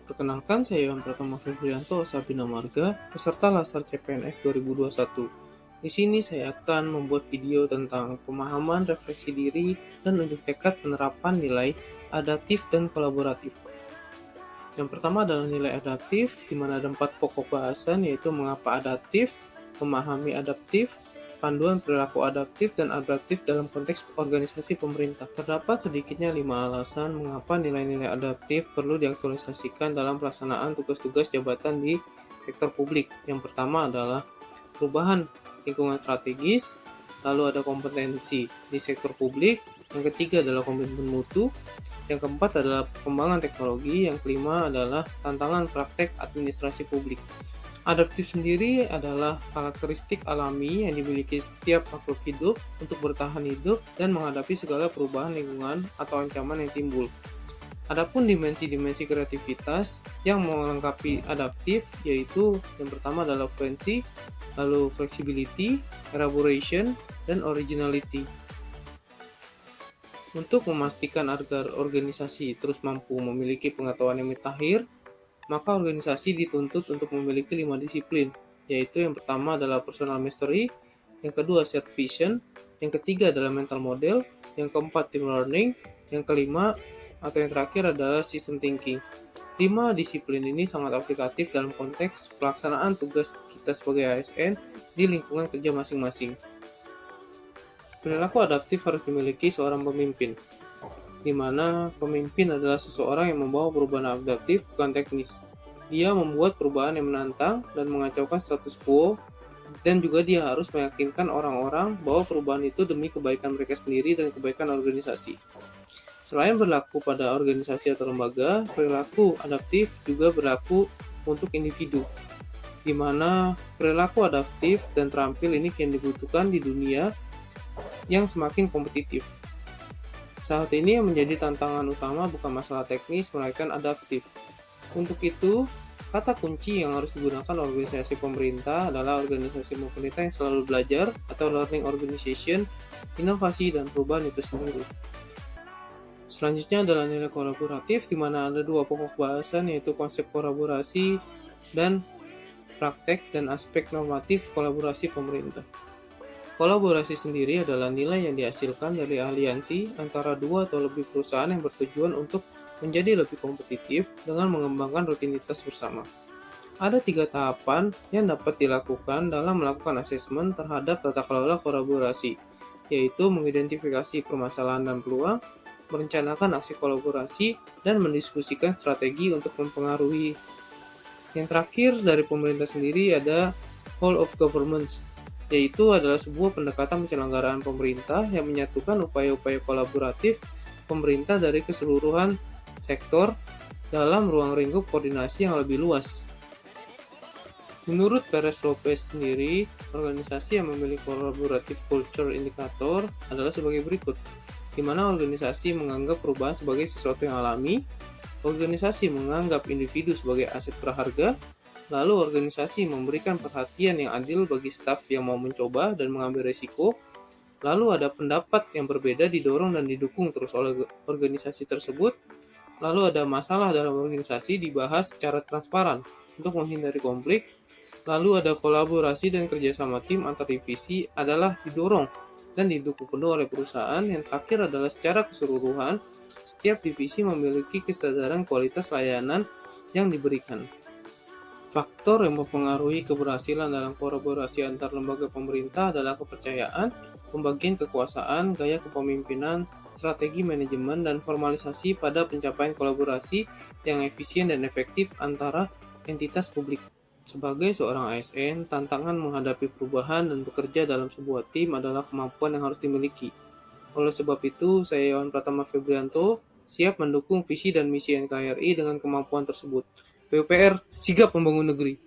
Perkenalkan, saya Iwan Pratama Febrianto, Sabina Marga, peserta Lasar CPNS 2021. Di sini saya akan membuat video tentang pemahaman, refleksi diri, dan unjuk tekad penerapan nilai adaptif dan kolaboratif. Yang pertama adalah nilai adaptif, di mana ada 4 pokok bahasan, yaitu mengapa adaptif, memahami adaptif, panduan perilaku adaptif dan adaptif dalam konteks organisasi pemerintah. Terdapat sedikitnya 5 alasan mengapa nilai-nilai adaptif perlu diaktualisasikan dalam pelaksanaan tugas-tugas jabatan di sektor publik. Yang pertama adalah perubahan lingkungan strategis, lalu ada kompetensi di sektor publik, yang ketiga adalah komitmen mutu, yang keempat adalah perkembangan teknologi, yang kelima adalah tantangan praktek administrasi publik. Adaptif sendiri adalah karakteristik alami yang dimiliki setiap makhluk hidup untuk bertahan hidup dan menghadapi segala perubahan lingkungan atau ancaman yang timbul. Adapun dimensi-dimensi kreativitas yang melengkapi adaptif, yaitu yang pertama adalah fluency, lalu flexibility, elaboration, dan originality. Untuk memastikan agar organisasi terus mampu memiliki pengetahuan yang mutakhir, maka organisasi dituntut untuk memiliki 5 disiplin, yaitu yang pertama adalah personal mastery, yang kedua shared vision, yang ketiga adalah mental model, yang keempat team learning, yang kelima atau yang terakhir adalah system thinking. 5 disiplin ini sangat aplikatif dalam konteks pelaksanaan tugas kita sebagai ASN di lingkungan kerja masing-masing. Perilaku adaptif harus dimiliki seorang pemimpin, di mana pemimpin adalah seseorang yang membawa perubahan adaptif, bukan teknis. Dia membuat perubahan yang menantang dan mengacaukan status quo, dan juga dia harus meyakinkan orang-orang bahwa perubahan itu demi kebaikan mereka sendiri dan kebaikan organisasi. Selain berlaku pada organisasi atau lembaga, perilaku adaptif juga berlaku untuk individu, di mana perilaku adaptif dan terampil ini yang dibutuhkan di dunia yang semakin kompetitif. Saat ini yang menjadi tantangan utama bukan masalah teknis, melainkan adaptif. Untuk itu, kata kunci yang harus digunakan organisasi pemerintah adalah organisasi pemerintah yang selalu belajar atau learning organization, inovasi dan perubahan itu sendiri. Selanjutnya adalah nilai kolaboratif, di mana ada 2 pokok bahasan, yaitu konsep kolaborasi dan praktek dan aspek normatif kolaborasi pemerintah. Kolaborasi sendiri adalah nilai yang dihasilkan dari aliansi antara 2 atau lebih perusahaan yang bertujuan untuk menjadi lebih kompetitif dengan mengembangkan rutinitas bersama. Ada 3 tahapan yang dapat dilakukan dalam melakukan asesmen terhadap tata kelola kolaborasi, yaitu mengidentifikasi permasalahan dan peluang, merencanakan aksi kolaborasi, dan mendiskusikan strategi untuk mempengaruhi. Yang terakhir dari pemerintah sendiri ada whole of government, yaitu adalah sebuah pendekatan penyelenggaraan pemerintah yang menyatukan upaya-upaya kolaboratif pemerintah dari keseluruhan sektor dalam ruang lingkup koordinasi yang lebih luas. Menurut Perez Lopez sendiri, organisasi yang memiliki collaborative culture indicator adalah sebagai berikut, di mana organisasi menganggap perubahan sebagai sesuatu yang alami, organisasi menganggap individu sebagai aset berharga, lalu organisasi memberikan perhatian yang adil bagi staf yang mau mencoba dan mengambil risiko. Lalu ada pendapat yang berbeda didorong dan didukung terus oleh organisasi tersebut. Lalu ada masalah dalam organisasi dibahas secara transparan untuk menghindari konflik. Lalu ada kolaborasi dan kerjasama tim antar divisi adalah didorong dan didukung penuh oleh perusahaan. Yang terakhir adalah secara keseluruhan, setiap divisi memiliki kesadaran kualitas layanan yang diberikan. Faktor yang mempengaruhi keberhasilan dalam kolaborasi antar lembaga pemerintah adalah kepercayaan, pembagian kekuasaan, gaya kepemimpinan, strategi manajemen, dan formalisasi pada pencapaian kolaborasi yang efisien dan efektif antara entitas publik. Sebagai seorang ASN, tantangan menghadapi perubahan dan bekerja dalam sebuah tim adalah kemampuan yang harus dimiliki. Oleh sebab itu, saya Iwan Pratama Febrianto siap mendukung visi dan misi NKRI dengan kemampuan tersebut. PUPR sigap membangun negeri.